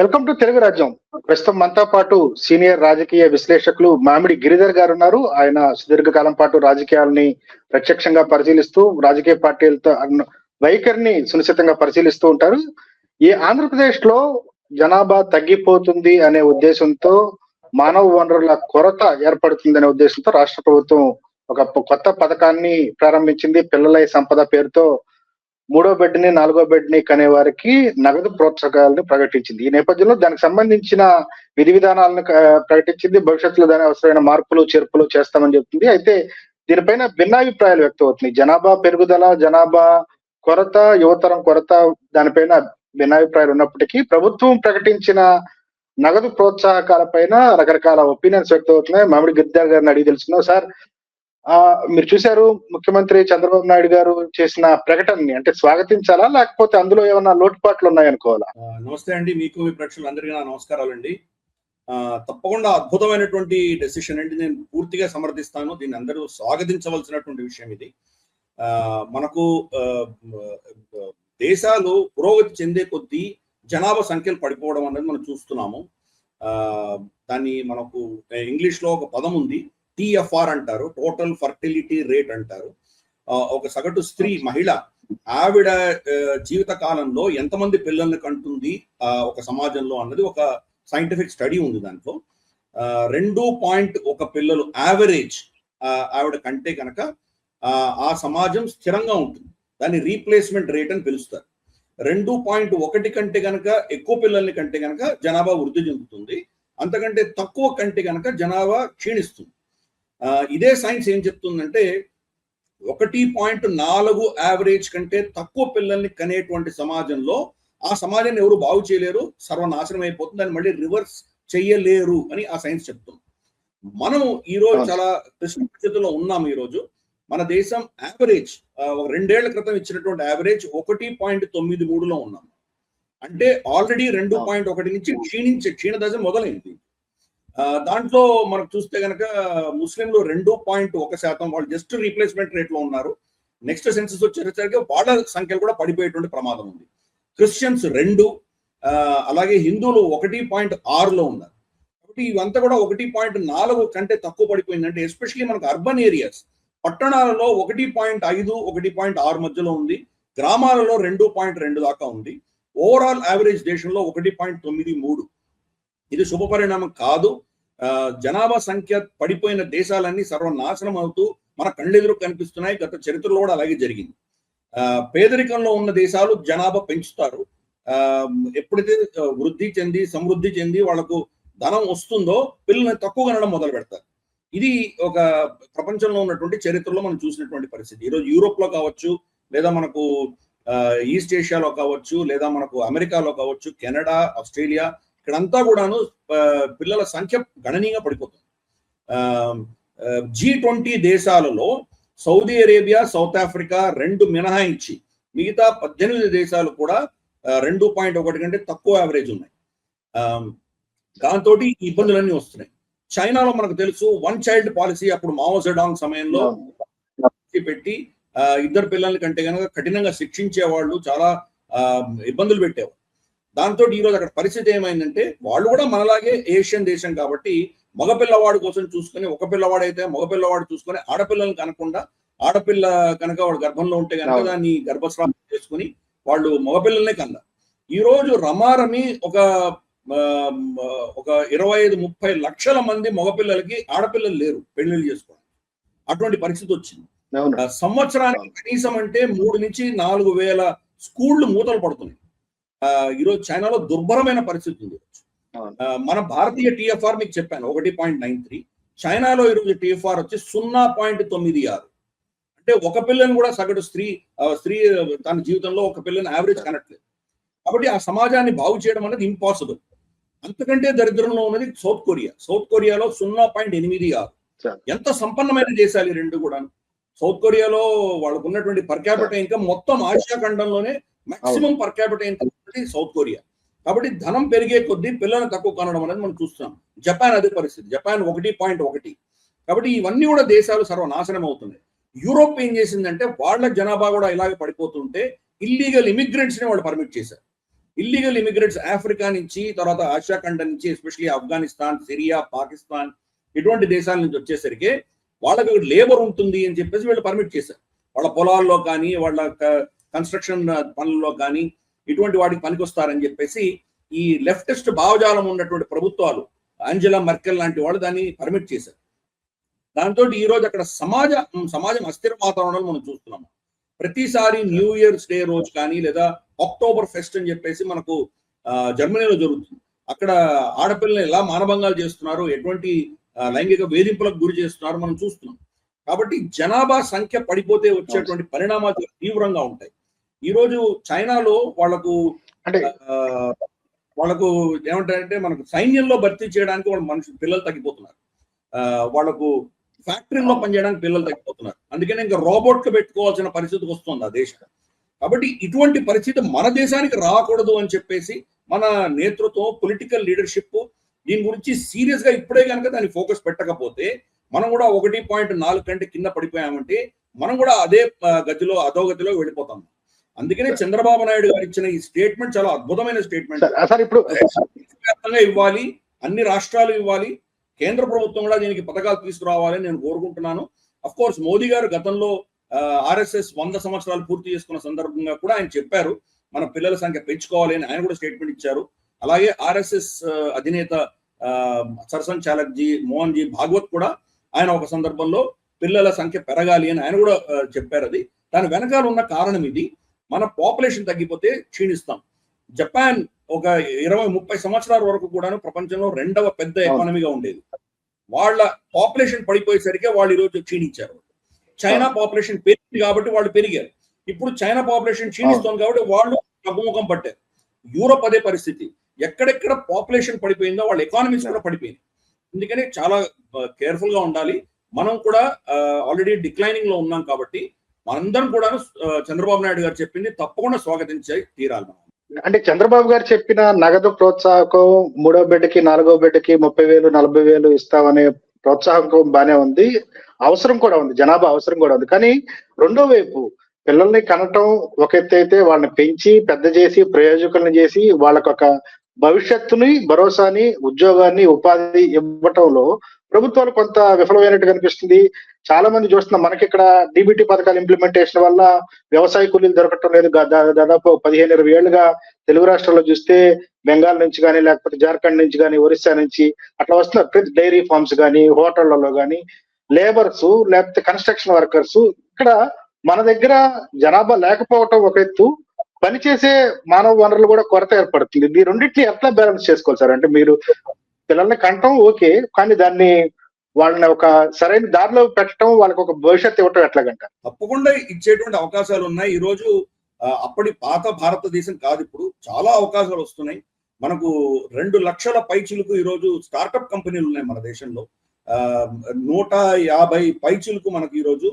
Welcome to Telugu రాజ్యం. ప్రస్తుతం మనతో పాటు సీనియర్ రాజకీయ విశ్లేషకులు మామిడి గిరిధర్ గారు ఉన్నారు. ఆయన సుదీర్ఘకాలం పాటు రాజకీయాలని ప్రత్యక్షంగా పరిశీలిస్తూ రాజకీయ పార్టీలతో వైఖరిని సునిశ్చితంగా పరిశీలిస్తూ ఉంటారు. ఈ ఆంధ్రప్రదేశ్ లో జనాభా తగ్గిపోతుంది అనే ఉద్దేశంతో, మానవ వనరుల కొరత ఏర్పడుతుందనే ఉద్దేశంతో రాష్ట్ర ప్రభుత్వం ఒక కొత్త పథకాన్ని ప్రారంభించింది. పిల్లలై సంపద పేరుతో మూడో బెడ్ని, నాలుగో బెడ్ని కనే వారికి నగదు ప్రోత్సాహకాలను ప్రకటించింది. ఈ నేపథ్యంలో దానికి సంబంధించిన విధి విధానాలను ప్రకటించింది. భవిష్యత్తులో దాని అవసరమైన మార్పులు చేర్పులు చేస్తామని చెప్తుంది. అయితే దీనిపైన భిన్నాభిప్రాయాలు వ్యక్తం అవుతున్నాయి. జనాభా పెరుగుదల, జనాభా కొరత, యువతరం కొరత, దానిపైన భిన్నాభిప్రాయాలు ఉన్నప్పటికీ ప్రభుత్వం ప్రకటించిన నగదు ప్రోత్సాహకాలపైన రకరకాల ఒపీనియన్స్ వ్యక్తం అవుతున్నాయి. మామిడి గిరిధర్ గారిని అడిగి తెలుసుకున్నాం. సార్, మీరు చూశారు, ముఖ్యమంత్రి చంద్రబాబు నాయుడు గారు చేసిన ప్రకటనని అంటే స్వాగతించాలా, లేకపోతే అందులో ఏమన్నా లోటుపాట్లు ఉన్నాయనుకోవాలా? నమస్తే అండి, మీకు మీ ప్రేక్షకులందరికీ నా నమస్కారాలండి. తప్పకుండా అద్భుతమైనటువంటి డెసిషన్ అండి, నేను పూర్తిగా సమర్థిస్తాను. దీన్ని అందరూ స్వాగతించవలసినటువంటి విషయం ఇది. మనకు దేశాలు పురోగతి చెందే కొద్దీ జనాభా సంఖ్యలు పడిపోవడం అనేది మనం చూస్తున్నాము. దాన్ని మనకు ఇంగ్లీష్ లో ఒక పదం ఉంది, TFR అంటారు, టోటల్ ఫర్టిలిటీ రేట్ అంటారు. ఒక సగటు స్త్రీ, మహిళ, ఆవిడ జీవిత కాలంలో ఎంతమంది పిల్లల్ని కంటుంది ఒక సమాజంలో అన్నది ఒక సైంటిఫిక్ స్టడీ ఉంది. దాంట్లో 2.1 పిల్లలు యావరేజ్ ఆవిడ కంటే కనుక ఆ సమాజం స్థిరంగా ఉంటుంది. దాన్ని రీప్లేస్మెంట్ రేట్ అని పిలుస్తారు. 2.1 కంటే కనుక ఎక్కువ పిల్లల్ని కంటే కనుక జనాభా వృద్ధి చెందుతుంది, అంతకంటే తక్కువ కంటే కనుక జనాభా క్షీణిస్తుంది. ఇదే సైన్స్ ఏం చెప్తుందంటే 1.4 యావరేజ్ కంటే తక్కువ పిల్లల్ని కనేటువంటి సమాజంలో ఆ సమాజాన్ని ఎవరు బాగు చేయలేరు, సర్వనాశనం అయిపోతుంది, దాన్ని మళ్ళీ రివర్స్ చెయ్యలేరు అని ఆ సైన్స్ చెప్తుంది. మనం ఈరోజు చాలా క్లిష్ట పరిస్థితుల్లో ఉన్నాము. ఈరోజు మన దేశం యావరేజ్ 2 ఏళ్ల క్రితం ఇచ్చినటువంటి యావరేజ్ 1.93లో ఉన్నాం. అంటే ఆల్రెడీ 2.1 నుంచి క్షీణదశ మొదలైంది. దాంట్లో మనకు చూస్తే కనుక ముస్లింలు 2.1%, వాళ్ళు జస్ట్ రీప్లేస్మెంట్ రేట్ లో ఉన్నారు. నెక్స్ట్ సెన్సస్ వచ్చేసరికి వాళ్ళ సంఖ్యలు కూడా పడిపోయేటువంటి ప్రమాదం ఉంది. క్రిస్టియన్స్ 2, అలాగే హిందువులు 1.6లో ఉన్నారు. కాబట్టి ఇవంతా కూడా 1.4 కంటే తక్కువ పడిపోయిందంటే, ఎస్పెషల్లీ మనకు అర్బన్ ఏరియాస్, పట్టణాలలో 1.5, 1.6 మధ్యలో ఉంది. గ్రామాలలో 2.2 దాకా ఉంది. ఓవరాల్ యావరేజ్ దేశంలో 1.93. ఇది శుభ పరిణామం కాదు. జనాభా సంఖ్య పడిపోయిన దేశాలన్నీ సర్వనాశనం అవుతూ మన కళ్ళెదురు కనిపిస్తున్నాయి. గత చరిత్రలో కూడా అలాగే జరిగింది. పేదరికంలో ఉన్న దేశాలు జనాభా పెంచుతారు. ఎప్పుడైతే వృద్ధి చెంది సమృద్ధి చెంది వాళ్ళకు ధనం వస్తుందో పిల్లల్ని తక్కువ కనడం మొదలు పెడతారు. ఇది ఒక ప్రపంచంలో ఉన్నటువంటి చరిత్రలో మనం చూసినటువంటి పరిస్థితి. ఈరోజు యూరోప్ లో కావచ్చు, లేదా మనకు ఈస్ట్ ఏషియాలో కావచ్చు, లేదా మనకు అమెరికాలో కావచ్చు, కెనడా, ఆస్ట్రేలియా, ఇక్కడంతా కూడాను పిల్లల సంఖ్య గణనీయంగా పడిపోతుంది. G20 దేశాలలో సౌదీ అరేబియా, సౌత్ ఆఫ్రికా 2 మినహాయించి మిగతా 18 దేశాలు కూడా 2.1 కంటే తక్కువ యావరేజ్ ఉన్నాయి. దాంతో ఇబ్బందులన్నీ వస్తున్నాయి. చైనాలో మనకు తెలుసు, 1 చైల్డ్ పాలసీ అప్పుడు మావో జెడాంగ్ సమయంలో పెట్టి 2 పిల్లల కంటే కనుక కఠినంగా శిక్షించేవాళ్ళు, చాలా ఇబ్బందులు పెట్టేవాళ్ళు. దాంతో ఈరోజు అక్కడ పరిస్థితి ఏమైందంటే, వాళ్ళు కూడా మనలాగే ఏషియన్ దేశం కాబట్టి మగపిల్లవాడు కోసం చూసుకుని, ఒక పిల్లవాడైతే మగపిల్లవాడు చూసుకొని ఆడపిల్లలను కనకుండా, ఆడపిల్ల కనుక వాడు గర్భంలో ఉంటే కనుక దాన్ని గర్భస్రావం చేసుకుని వాళ్ళు మగపిల్లల్నే కన్నారు. ఈరోజు రమారమి ఒక 25-30 లక్షల మంది మగపిల్లలకి ఆడపిల్లలు లేరు పెళ్లిళ్ళు చేసుకోవడం. అటువంటి పరిస్థితి వచ్చింది. సంవత్సరానికి కనీసం అంటే 3 నుంచి 4 వేల స్కూళ్లు మూతలు పడుతున్నాయి. ఈరోజు చైనాలో దుర్భరమైన పరిస్థితి ఉంది. మన భారతీయ TFR మీకు చెప్పాను 1.93. చైనాలో ఈరోజు TFR వచ్చి 0.96. అంటే ఒక పిల్లని కూడా సగటు స్త్రీ తన జీవితంలో ఒక పిల్లని యావరేజ్ కనట్లేదు. కాబట్టి ఆ సమాజాన్ని బాగు చేయడం అనేది ఇంపాసిబుల్. అంతకంటే దరిద్రంలో ఉన్నది సౌత్ కొరియా. సౌత్ కొరియాలో 0.86. ఎంత సంపన్నమైన దేశాలు ఈ రెండు కూడా. సౌత్ కొరియాలో వాళ్ళకు ఉన్నటువంటి పర్ క్యాపిటల్ ఇన్కమ్ మొత్తం ఆసియా ఖండంలోనే maximum per capital income south Korea. కాబట్టి ధనం పెరిగే కొద్దీ పిల్లలను తక్కువ కనడం అనేది మనం చూస్తున్నాం. జపాన్ అదే పరిస్థితి, జపాన్ 1.1. కాబట్టి ఇవన్నీ కూడా దేశాలు సర్వనాశనం అవుతున్నాయి. యూరోప్ ఏం చేసిందంటే, వాళ్ళ జనాభా కూడా ఇలాగే పడిపోతుంటే ఇల్లీగల్ ఇమిగ్రెంట్స్ ని వాళ్ళు పర్మిట్ చేశారు. ఇల్లీగల్ ఇమిగ్రెంట్స్ ఆఫ్రికా నుంచి, తర్వాత ఆసియా ఖండం నుంచి, ఎస్పెషల్లీ ఆఫ్ఘనిస్తాన్, సిరియా, పాకిస్తాన్ ఇటువంటి దేశాల నుంచి వచ్చేసరికి వాళ్ళకి లేబర్ ఉంటుంది అని చెప్పేసి వీళ్ళు పర్మిట్ చేశారు. వాళ్ళ పొలాల్లో కానీ, వాళ్ళ కన్స్ట్రక్షన్ పనుల్లో కానీ ఇటువంటి వాటికి పనికొస్తారని చెప్పేసి ఈ లెఫ్టిస్ట్ భావజాలం ఉన్నటువంటి ప్రభుత్వాలు, ఆంజెలా మెర్కెల్ లాంటి వాళ్ళు దాన్ని పర్మిట్ చేశారు. దాంతో ఈ రోజు అక్కడ సమాజం అస్థిర వాతావరణంలో మనం చూస్తున్నాము. ప్రతిసారి న్యూ ఇయర్స్ డే రోజు కానీ, లేదా అక్టోబర్ ఫెస్ట్ అని చెప్పేసి మనకు జర్మనీలో జరుగుతుంది. అక్కడ ఆడపిల్లలు ఎలా మానభంగాలు చేస్తున్నారు, ఎటువంటి లైంగిక వేధింపులకు గురి చేస్తున్నారు మనం చూస్తున్నాం. కాబట్టి జనాభా సంఖ్య పడిపోతే వచ్చేటువంటి పరిణామాలు తీవ్రంగా ఉంటాయి. ఈ రోజు చైనాలో వాళ్ళకు ఏమంటారంటే, మనకు సైన్యంలో భర్తీ చేయడానికి వాళ్ళ పిల్లలు తగ్గిపోతున్నారు. వాళ్ళకు ఫ్యాక్టరీలో పనిచేయడానికి పిల్లలు తగ్గిపోతున్నారు. అందుకనే ఇంకా రోబోట్లు పెట్టుకోవాల్సిన పరిస్థితికి వస్తుంది ఆ దేశం. కాబట్టి ఇటువంటి పరిస్థితి మన దేశానికి రాకూడదు అని చెప్పేసి మన నేతృత్వం, పొలిటికల్ లీడర్షిప్ దీని గురించి సీరియస్ గా ఇప్పుడే కనుక దాన్ని ఫోకస్ పెట్టకపోతే మనం కూడా 1.4 కంటే కింద పడిపోయామంటే మనం కూడా అదే అధోగతిలో వెళ్ళిపోతాం. అందుకనే చంద్రబాబు నాయుడు గారు ఇచ్చిన ఈ స్టేట్మెంట్ చాలా అద్భుతమైన స్టేట్మెంట్. ఇప్పుడు ఇవ్వాలి, అన్ని రాష్ట్రాలు ఇవ్వాలి, కేంద్ర ప్రభుత్వం కూడా దీనికి పథకాలు తీసుకురావాలని నేను కోరుకుంటున్నాను. అఫ్ కోర్స్ మోదీ గారు గతంలో ఆర్ఎస్ఎస్ 100 సంవత్సరాలు పూర్తి చేసుకున్న సందర్భంగా కూడా ఆయన చెప్పారు మన పిల్లల సంఖ్య పెంచుకోవాలి అని ఆయన కూడా స్టేట్మెంట్ ఇచ్చారు. అలాగే ఆర్ఎస్ఎస్ అధినేత సర్సన్ చాలక్జీ, మోహన్ జీ భాగవత్ కూడా ఆయన ఒక సందర్భంలో పిల్లల సంఖ్య పెరగాలి అని ఆయన కూడా చెప్పారు. అది దాని వెనకాల ఉన్న కారణం ఇది. మన పాపులేషన్ తగ్గిపోతే క్షీణిస్తాం. జపాన్ ఒక 20-30 సంవత్సరాల వరకు కూడాను ప్రపంచంలో 2వ పెద్ద ఎకానమీగా ఉండేది. వాళ్ళ పాపులేషన్ పడిపోయేసరికి వాళ్ళు ఈరోజు క్షీణించారు. చైనా పాపులేషన్ పెరిగింది కాబట్టి వాళ్ళు పెరిగారు. ఇప్పుడు చైనా పాపులేషన్ క్షీణిస్తుంది కాబట్టి వాళ్ళు తగ్గుముఖం పట్టారు. యూరోప్ అదే పరిస్థితి. ఎక్కడెక్కడ పాపులేషన్ పడిపోయిందో వాళ్ళ ఎకానమీస్ కూడా పడిపోయింది. అందుకని చాలా కేర్ఫుల్ గా ఉండాలి. మనం కూడా ఆల్రెడీ డిక్లైనింగ్ లో ఉన్నాం కాబట్టి మనందరం కూడా చంద్రబాబు నాయుడు గారు చెప్పింది తప్పకుండా స్వాగతించే తీరాలి. అంటే చంద్రబాబు గారు చెప్పిన నగదు ప్రోత్సాహకం 3వ బిడ్డకి 4వ బిడ్డకి 30,000 40,000 ఇస్తామనే ప్రోత్సాహకం బానే ఉంది, అవసరం కూడా ఉంది, జనాభా అవసరం కూడా ఉంది. కానీ రెండో వైపు పిల్లల్ని కనటం ఒక ఎత్తు అయితే, వాళ్ళని పెంచి పెద్ద చేసి ప్రయోజకులను చేసి వాళ్ళకు ఒక భవిష్యత్తుని, భరోసాని, ఉద్యోగాన్ని, ఉపాధి ఇవ్వటంలో ప్రభుత్వాలు కొంత విఫలమైనట్టు కనిపిస్తుంది. చాలా మంది చూస్తున్నాం, మనకి ఇక్కడ డీబీటీ పథకాల ఇంప్లిమెంటేషన్ వల్ల వ్యవసాయ కూలీలు దొరకటం లేదు. దాదాపు 15-20 ఏళ్లుగా తెలుగు రాష్ట్రాల్లో చూస్తే బెంగాల్ నుంచి కానీ, లేకపోతే జార్ఖండ్ నుంచి కానీ, ఒరిస్సా నుంచి అట్లా వస్తున్నారు. ప్రతి డైరీ ఫార్మ్స్ కానీ, హోటళ్లలో కానీ లేబర్స్, లేకపోతే కన్స్ట్రక్షన్ వర్కర్స్. ఇక్కడ మన దగ్గర జనాభా లేకపోవటం ఒక ఎత్తు, పనిచేసే మానవ వనరులు కూడా కొరత ఏర్పడుతుంది. ఈ రెండింటిని ఎట్లా బ్యాలెన్స్ చేసుకోవాలి సార్? అంటే మీరు పిల్లల్ని కంటం ఓకే, కానీ దాన్ని వాళ్ళని ఒక సరైన దారిలో పెట్టడం, వాళ్ళకి ఒక భవిష్యత్తు ఇవ్వటం ఎట్లాగంట? తప్పకుండా ఇచ్చేటువంటి అవకాశాలు ఉన్నాయి. ఈ రోజు అప్పటి పాత భారతదేశం కాదు, ఇప్పుడు చాలా అవకాశాలు వస్తున్నాయి. మనకు 2 లక్షల పైచిలకు ఈ రోజు స్టార్టప్ కంపెనీలు ఉన్నాయి మన దేశంలో. 150 పైచిలకు మనకు ఈ రోజు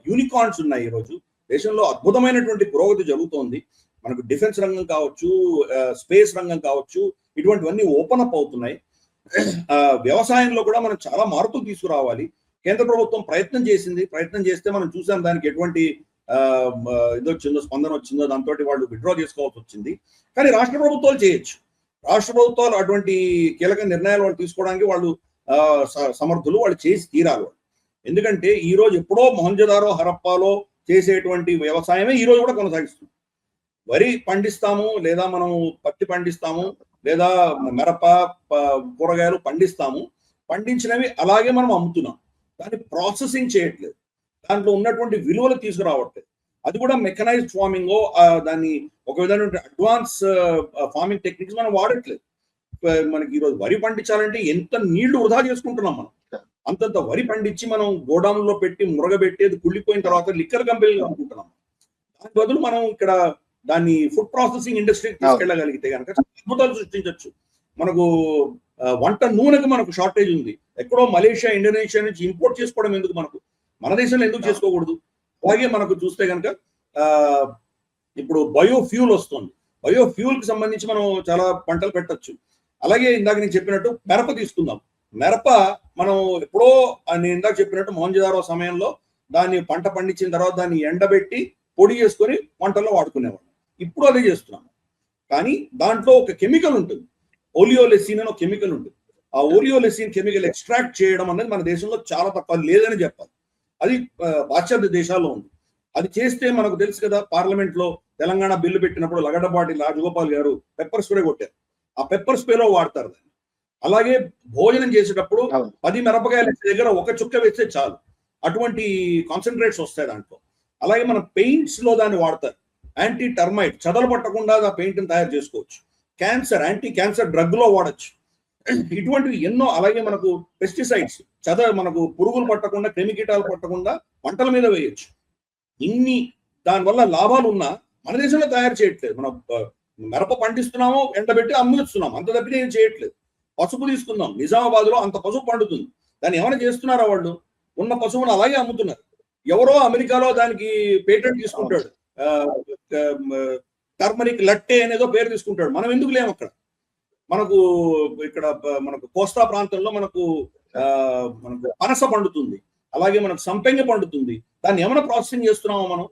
యూనికార్న్స్ ఉన్నాయి. ఈ రోజు దేశంలో అద్భుతమైనటువంటి పురోగతి జరుగుతోంది. మనకు డిఫెన్స్ రంగం కావచ్చు, స్పేస్ రంగం కావచ్చు, ఇటువంటివన్నీ ఓపెన్ అప్ అవుతున్నాయి. వ్యవసాయంలో కూడా మనం చాలా మార్పులు తీసుకురావాలి. కేంద్ర ప్రభుత్వం ప్రయత్నం చేస్తే మనం చూసాం దానికి ఎటువంటి ఇదొచ్చిందో, స్పందన వచ్చిందో, దాంతో వాళ్ళు విత్డ్రా చేసుకోవాల్సి వచ్చింది. కానీ రాష్ట్ర ప్రభుత్వాలు చేయొచ్చు. రాష్ట్ర ప్రభుత్వాలు అటువంటి కీలక నిర్ణయాలు వాళ్ళు తీసుకోవడానికి వాళ్ళు సమర్థులు, వాళ్ళు చేసి తీరాలి. ఎందుకంటే ఈ రోజు ఎప్పుడో మొహంజదారో హరప్పాలో చేసేటువంటి వ్యవసాయమే ఈ రోజు కూడా కొనసాగిస్తుంది. వరి పండిస్తాము, లేదా మనం పత్తి పండిస్తాము, లేదా మిరప, కూరగాయలు పండిస్తాము. పండించినవి అలాగే మనం అమ్ముతున్నాం. దాన్ని ప్రాసెసింగ్ చేయట్లేదు, దాంట్లో ఉన్నటువంటి విలువలు తీసుకురావట్లేదు. అది కూడా మెకనైజ్డ్ ఫార్మింగ్, దాన్ని ఒక విధమైన అడ్వాన్స్ ఫార్మింగ్ టెక్నిక్స్ మనం వాడట్లేదు. మనకి ఈరోజు వరి పండించాలంటే ఎంత నీళ్లు వృధా చేసుకుంటున్నాం మనం. అంతంత వరి పండించి మనం గోడౌన్లో పెట్టి మురగబెట్టి అది కుళ్ళిపోయిన తర్వాత లిక్కర్ కంపెనీలు అనుకుంటున్నాం. దాని బదులు మనం ఇక్కడ దాన్ని ఫుడ్ ప్రాసెసింగ్ ఇండస్ట్రీకి తీసుకెళ్ళగలిగితే కనుక అద్భుతాలు సృష్టించవచ్చు. మనకు వంట నూనెకు మనకు షార్టేజ్ ఉంది. ఎక్కడో మలేషియా, ఇండోనేషియా నుంచి ఇంపోర్ట్ చేసుకోవడం ఎందుకు, మన దేశంలో ఎందుకు చేసుకోకూడదు? అలాగే మనకు చూస్తే కనుక ఇప్పుడు బయోఫ్యూల్ వస్తుంది. బయోఫ్యూల్ కి సంబంధించి మనం చాలా పంటలు పెట్టచ్చు. అలాగే ఇందాక నేను చెప్పినట్టు మిరప తీసుకుందాం. మిరప మనం ఎప్పుడో నేను ఇందాక చెప్పినట్టు మొహంజదారో సమయంలో దాన్ని పంట పండించిన తర్వాత దాన్ని ఎండబెట్టి పొడి చేసుకొని వంటల్లో వాడుకునేవాళ్ళం. ఇప్పుడు అదే చేస్తున్నాము. కానీ దాంట్లో ఒక కెమికల్ ఉంటుంది, ఓలియోలెసిన్ అని ఒక కెమికల్ ఉంటుంది. ఆ ఓలియోలెసిన్ కెమికల్ ఎక్స్ట్రాక్ట్ చేయడం అనేది మన దేశంలో చాలా తక్కువ, లేదని చెప్పాలి. అది పాశ్చాత్య దేశాల్లో ఉంది. అది చేస్తే మనకు తెలుసు కదా, పార్లమెంట్ లో తెలంగాణ బిల్లు పెట్టినప్పుడు లగడపాటి రాజగోపాల్ గారు పెప్పర్ స్ప్రే కొట్టారు. ఆ పెప్పర్ స్ప్రేలో వాడతారు దాన్ని. అలాగే భోజనం చేసేటప్పుడు 10 మిరపకాయల దగ్గర ఒక చుక్క వేస్తే చాలు, అటువంటి కాన్సన్ట్రేట్స్ వస్తాయి దాంట్లో. అలాగే మన పెయింట్స్ లో దాన్ని వాడతారు. యాంటీ టర్మైట్, చదలు పట్టకుండా ఆ పెయింట్ ని తయారు చేసుకోవచ్చు. క్యాన్సర్, యాంటీ క్యాన్సర్ డ్రగ్ లో వాడచ్చు. ఇటువంటివి ఎన్నో. అలాగే మనకు పెస్టిసైడ్స్, మనకు పురుగులు పట్టకుండా, క్రిమికీటాలు పట్టకుండా పంటల మీద వేయచ్చు. ఇన్ని దానివల్ల లాభాలు ఉన్నా మన దేశంలో తయారు చేయట్లేదు. మనం మిరప పండిస్తున్నాము, ఎండబెట్టి అమ్ముతున్నాం, అంత తప్పితే ఏం చేయట్లేదు. పసుపు తీసుకుందాం, నిజామాబాద్ లో అంత పసుపు పండుతుంది. దాన్ని ఏమైనా చేస్తున్నారా? వాళ్ళు ఉన్న పసుపును అలాగే అమ్ముతున్నారు. ఎవరో అమెరికాలో దానికి పేటెంట్ తీసుకుంటాడు, టర్మరిక్ లట్టే అనేదో పేరు తీసుకుంటాడు. మనం ఎందుకు లేము అక్కడ? మనకు ఇక్కడ మనకు కోస్తా ప్రాంతంలో మనకు పనస పండుతుంది, అలాగే మనకు సంపెంగ పండుతుంది. దాన్ని ఏమైనా ప్రాసెసింగ్ చేస్తున్నామో మనం?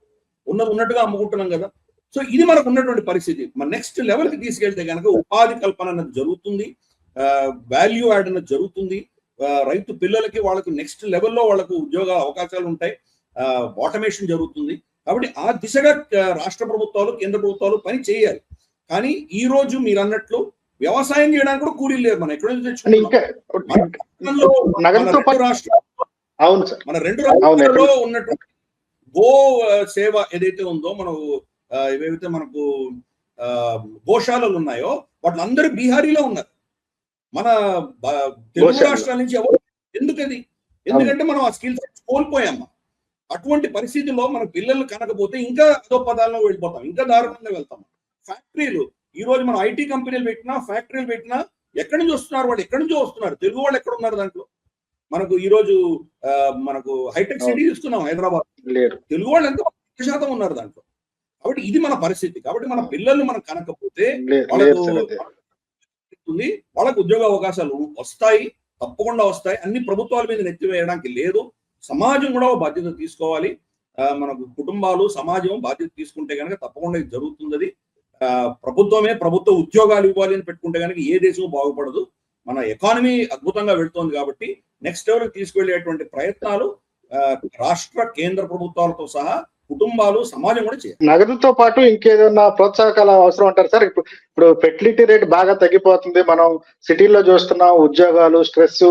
ఉన్నట్టుగా అమ్ముకుంటున్నాం కదా. సో ఇది మనకు ఉన్నటువంటి పరిస్థితి. మన నెక్స్ట్ లెవెల్ కి తీసుకెళ్తే కనుక ఉపాధి కల్పన అన్నది జరుగుతుంది, వాల్యూ యాడ్ అన్నది జరుగుతుంది. రైతు పిల్లలకి వాళ్ళకి నెక్స్ట్ లెవెల్లో వాళ్ళకు ఉద్యోగ అవకాశాలు ఉంటాయి, ఆటోమేషన్ జరుగుతుంది. కాబట్టి ఆ దిశగా రాష్ట్ర ప్రభుత్వాలు, కేంద్ర ప్రభుత్వాలు పని చేయాలి. కానీ ఈ రోజు మీరు అన్నట్లు వ్యవసాయం చేయడానికి కూడా కూలీలు లేరు. మనం ఎక్కడ నుంచి తెచ్చుకుంటాం? మన రెండు రాష్ట్రాల్లో ఉన్నటువంటి గో సేవ ఏదైతే ఉందో, మనం ఏవైతే మనకు గోశాలలు ఉన్నాయో వాళ్ళందరూ బీహారీలో ఉన్నారు. మన తెలుగు రాష్ట్రాల నుంచి ఎవరు? ఎందుకది? ఎందుకంటే మనం ఆ స్కిల్ సెట్స్ కోల్పోయాము. అటువంటి పరిస్థితిలో మన పిల్లలు కనకపోతే ఇంకా అదో పదాల్లో వెళ్ళిపోతాం, ఇంకా దారుణంగా వెళ్తాం. ఫ్యాక్టరీలు, ఈ రోజు మనం ఐటీ కంపెనీలు పెట్టినా, ఫ్యాక్టరీలు పెట్టినా ఎక్కడి నుంచి వస్తున్నారు? వాళ్ళు ఎక్కడి నుంచో వస్తున్నారు. తెలుగు వాళ్ళు ఎక్కడ ఉన్నారు దాంట్లో? మనకు ఈ రోజు మనకు హైటెక్ సిటీ తీసుకున్నాం హైదరాబాద్, తెలుగు వాళ్ళు ఎంత 1% ఉన్నారు దాంట్లో. కాబట్టి ఇది మన పరిస్థితి. కాబట్టి మన పిల్లలు మనం కనకపోతే వాళ్ళకు ఉద్యోగ అవకాశాలు వస్తాయి, తప్పకుండా వస్తాయి. అన్ని ప్రభుత్వాల మీద నెత్తి వేయడానికి లేదు. సమాజం కూడా బాధ్యత తీసుకోవాలి. మనకు కుటుంబాలు, సమాజం బాధ్యత తీసుకుంటే కనుక తప్పకుండా ఇది జరుగుతుంది. ప్రభుత్వమే ప్రభుత్వ ఉద్యోగాలు ఇవ్వాలి అని పెట్టుకుంటే కనుక ఏ దేశం బాగుపడదు. మన ఎకానమీ అద్భుతంగా వెళ్తోంది. కాబట్టి నెక్స్ట్ లెవెల్కి తీసుకువెళ్ళేటువంటి ప్రయత్నాలు రాష్ట్ర, కేంద్ర ప్రభుత్వాలతో సహా కుటుంబాలు, సమాజం కూడా చేయాలి. నగదుతో పాటు ఇంకేదన్నా ప్రోత్సాహకాలు అవసరం అంటారు సార్? ఇప్పుడు ఫెర్టిలిటీ రేట్ బాగా తగ్గిపోతుంది. మనం సిటీల్లో చూస్తున్నాం, ఉద్యోగాలు, స్ట్రెస్,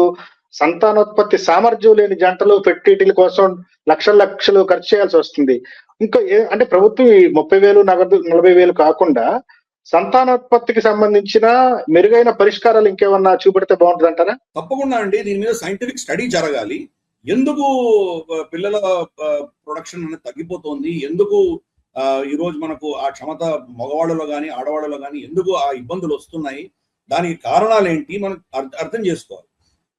సంతానోత్పత్తి సామర్థ్యం లేని జంటలు ఫెర్టిలిటీ కోసం లక్షలు ఖర్చు చేయాల్సి వస్తుంది. ఇంకా అంటే ప్రభుత్వం 30,000 నగదు 40,000 కాకుండా సంతానోత్పత్తికి సంబంధించిన మెరుగైన పరిష్కారాలు ఇంకేమన్నా చూపెడితే బాగుంటుంది అంటారా? తప్పకుండా అండి. దీని మీద సైంటిఫిక్ స్టడీ జరగాలి. ఎందుకు పిల్లల ప్రొడక్షన్ అనేది తగ్గిపోతుంది, ఎందుకు ఈ రోజు మనకు ఆ క్షమత మగవాళ్ళలో కానీ ఆడవాళ్ళలో కానీ ఎందుకు ఆ ఇబ్బందులు వస్తున్నాయి, దానికి కారణాలు ఏంటి మనం అర్థం చేసుకోవాలి.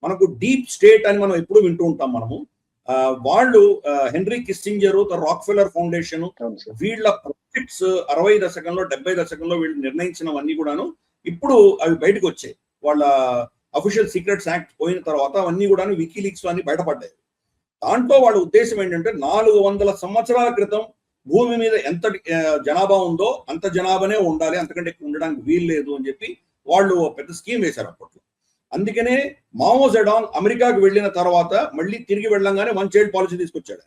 మనకు డీప్ స్టేట్ అని మనం ఎప్పుడు వింటూ ఉంటాం. మనము వాళ్ళు హెన్రీ కిస్సింజర్, రాక్ఫెల్లర్ ఫౌండేషన్, వీళ్ళ ప్రాఫిట్స్ 60 దశకంలో 70 దశకంలో వీళ్ళు నిర్ణయించినవన్నీ కూడాను ఇప్పుడు అవి బయటకు వచ్చాయి. వాళ్ళ అఫీషియల్ సీక్రెట్స్ యాక్ట్ పోయిన తర్వాత అవన్నీ కూడా వికీలీక్స్ అన్ని బయటపడ్డాయి. దాంట్లో వాళ్ళ ఉద్దేశం ఏంటంటే 400 సంవత్సరాల క్రితం భూమి మీద ఎంత జనాభా ఉందో అంత జనాభానే ఉండాలి, అంతకంటే ఎక్కువ ఉండడానికి వీలు లేదు అని చెప్పి వాళ్ళు పెద్ద స్కీమ్ వేశారు అప్పట్లో. అందుకనే మావో జెడాంగ్ అమెరికాకు వెళ్ళిన తర్వాత మళ్ళీ తిరిగి వెళ్ళంగానే 1 చైల్డ్ పాలసీ తీసుకొచ్చాడు.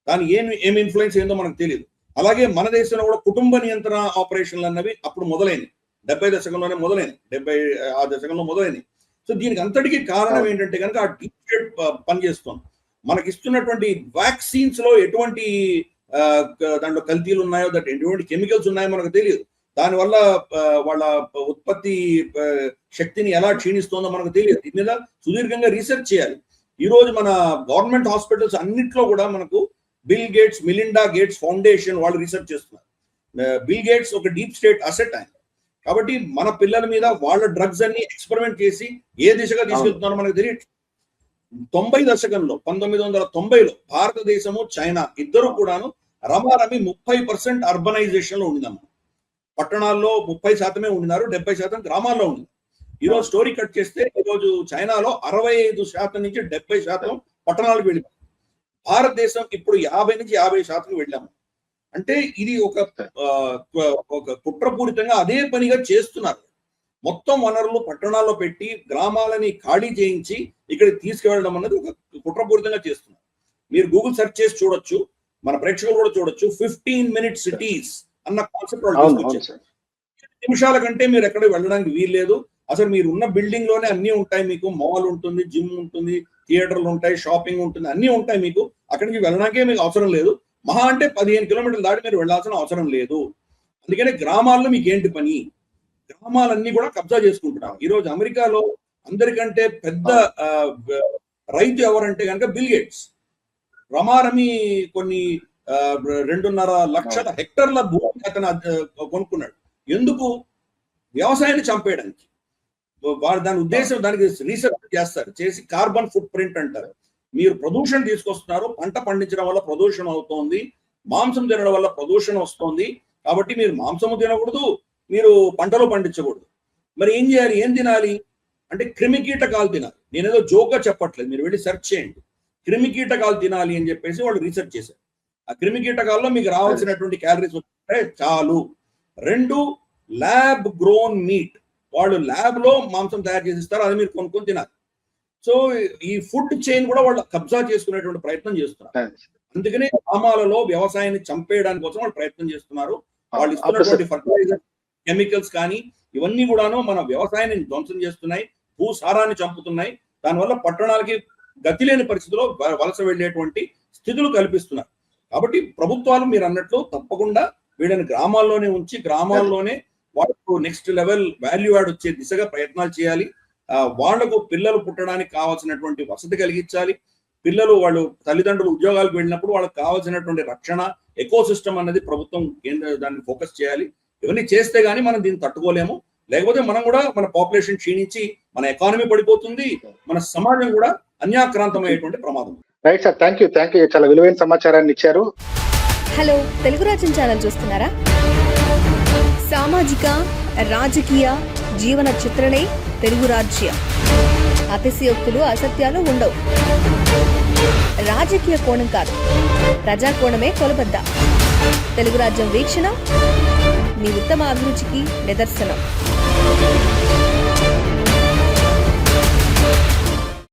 దాని ఏమి ఇన్ఫ్లుయెన్స్ ఏందో మనకు తెలియదు. అలాగే మన దేశంలో కూడా కుటుంబ నియంత్రణ ఆపరేషన్లు అన్నవి అప్పుడు మొదలైనవి, 70 దశకంలోనే మొదలైనవి, 70 ఆ దశకంలో మొదలైనవి. సో దీనికి అంతటికీ కారణం ఏంటంటే కనుక ఆ డీప్ స్టేట్ పనిచేస్తుంది. మనకి ఇస్తున్నటువంటి వ్యాక్సిన్స్ లో ఎటువంటి దాంట్లో కల్తీలు ఉన్నాయో, ఎటువంటి కెమికల్స్ ఉన్నాయో మనకు తెలియదు. దానివల్ల వాళ్ళ ఉత్పత్తి శక్తిని ఎలా క్షీణిస్తుందో మనకు తెలియదు. దీని మీద సుదీర్ఘంగా రీసెర్చ్ చేయాలి. ఈ రోజు మన గవర్నమెంట్ హాస్పిటల్స్ అన్నిట్లో కూడా మనకు bill gates, Melinda gates foundation వాళ్ళు రీసెర్చ్ చేస్తున్నారు. బిల్ గేట్స్ ఒక డీప్ స్టేట్ అసెట్ ఆయన. కాబట్టి మన పిల్లల మీద వాళ్ళ డ్రగ్స్ అన్ని ఎక్స్పెరిమెంట్ చేసి ఏ దిశగా తీసుకెళ్తున్నారో మనకు తెలియదు. 90 దశకంలో 1990లో భారతదేశము, చైనా ఇద్దరు కూడాను రమారమి 30% అర్బనైజేషన్ లో ఉండిందమ్మా. పట్టణాల్లో 30% ఉండినారు, 70% గ్రామాల్లో ఉంది. ఈరోజు స్టోరీ కట్ చేస్తే ఈరోజు చైనాలో 65% నుంచి 70% పట్టణాలకు వెళ్ళిపోయింది. భారతదేశం ఇప్పుడు 50 నుంచి 50% వెళ్ళాము. అంటే ఇది ఒక కుట్రపూరితంగా అదే పనిగా చేస్తున్నారు. మొత్తం వనరులు పట్టణాల్లో పెట్టి గ్రామాలని ఖాళీ చేయించి ఇక్కడికి తీసుకువెళ్ళడం అన్నది ఒక కుట్రపూరితంగా చేస్తున్నారు. మీరు గూగుల్ సెర్చ్ చేసి చూడొచ్చు, మన ప్రేక్షకులు కూడా చూడొచ్చు. 15-minute cities అన్న కాన్సెప్ట్ వాళ్ళు తీసుకొచ్చారు. నిమిషాల కంటే మీరు ఎక్కడ వెళ్ళడానికి వీల్లేదు. అసలు మీరు ఉన్న బిల్డింగ్ లోనే అన్ని ఉంటాయి. మీకు మాల్ ఉంటుంది, జిమ్ ఉంటుంది, థియేటర్లు ఉంటాయి, షాపింగ్ ఉంటుంది, అన్ని ఉంటాయి. మీకు అక్కడికి వెళ్ళడానికే మీకు అవసరం లేదు. మహా అంటే 15 కిలోమీటర్లు దాటి మీరు వెళ్ళాల్సిన అవసరం లేదు. అందుకనే గ్రామాల్లో మీకు ఏంటి పని? గ్రామాలన్నీ కూడా కబ్జా చేసుకుంటున్నారు. ఈ రోజు అమెరికాలో అందరికంటే పెద్ద రైతు ఎవరంటే కనుక బిల్ గేట్స్. రమారమి కొన్ని 2.5 లక్షల హెక్టర్ల భూమి అతను కొనుక్కున్నాడు. ఎందుకు? వ్యవసాయాన్ని చంపేయడానికి. వారు దాని ఉద్దేశం, దానికి రీసెర్చ్ చేస్తారు, చేసి కార్బన్ ఫుట్ ప్రింట్ అంటారు. మీరు ప్రదూషణ తీసుకొస్తున్నారు, పంట పండించడం వల్ల ప్రదూషణ అవుతోంది, మాంసం తినడం వల్ల ప్రదూషణ వస్తోంది. కాబట్టి మీరు మాంసము తినకూడదు, మీరు పంటలు పండించకూడదు. మరి ఏం చేయాలి? ఏం తినాలి అంటే క్రిమి కీటకాలు తినాలి. నేనేదో జోక్గా చెప్పట్లేదు, మీరు వెళ్ళి సెర్చ్ చేయండి. క్రిమి కీటకాలు తినాలి అని చెప్పేసి వాళ్ళు రీసెర్చ్ చేశారు. ఆ క్రిమి కీటకాల్లో మీకు రావాల్సినటువంటి క్యాలరీస్ వస్తే చాలు. 2, ల్యాబ్ గ్రోన్ మీట్. వాళ్ళు ల్యాబ్ లో మాంసం తయారు చేసి ఇస్తారు, అది మీరు కొనుక్కొని తినాలి. సో ఈ ఫుడ్ చైన్ కూడా వాళ్ళు కబ్జా చేసుకునేటువంటి ప్రయత్నం చేస్తున్నారు. అందుకనే గ్రామాలలో వ్యవసాయాన్ని చంపేయడానికి కోసం వాళ్ళు ప్రయత్నం చేస్తున్నారు. వాళ్ళు ఇస్తున్నటువంటి ఫర్టిలైజర్, కెమికల్స్ కానీ ఇవన్నీ కూడాను మన వ్యవసాయాన్ని ధ్వంసం చేస్తున్నాయి, భూసారాన్ని చంపుతున్నాయి. దానివల్ల పట్టణాలకి గతి లేని పరిస్థితిలో వలస వెళ్ళేటువంటి స్థితులు కల్పిస్తున్నారు. కాబట్టి ప్రభుత్వాలు మీరు అన్నట్లు తప్పకుండా వీళ్ళని గ్రామాల్లోనే ఉంచి గ్రామాల్లోనే వాళ్ళకు నెక్స్ట్ లెవెల్ వాల్యూ యాడ్ వచ్చే దిశగా ప్రయత్నాలు చేయాలి. వాళ్లకు పిల్లలు పుట్టడానికి కావాల్సినటువంటి వసతి కలిగించాలి. పిల్లలు వాళ్ళు తల్లిదండ్రులు ఉద్యోగాలకు వెళ్ళినప్పుడు వాళ్ళకి కావాల్సినటువంటి రక్షణ, ఎకో సిస్టమ్ అన్నది ప్రభుత్వం దాన్ని ఫోకస్ చేయాలి. ఇవన్నీ చేస్తే గానీ మనం దీన్ని తట్టుకోలేము. లేకపోతే మనం కూడా మన పాపులేషన్ క్షీణించి మన ఎకానమీ పడిపోతుంది, మన సమాజం కూడా అన్యాక్రాంతమయ్యేటువంటి ప్రమాదం. Right sir, thank you. చాలా విలువైన సమాచారాన్ని ఇచ్చారు. హలో, తెలుగు రాజ్యం ఛానల్ చూస్తున్నారా? సామాజిక, రాజకీయ, జీవన చిత్రణే తెలుగు రాజ్యం. అతిశయోక్తులు, అసత్యాలు ఉండవు. రాజకీయ కోణం కాదు, ప్రజా కోణమే కొలబద్ద. తెలుగు రాజ్యం వీక్షణ మీ ఉత్తమ అభిరుచికి నిదర్శనం.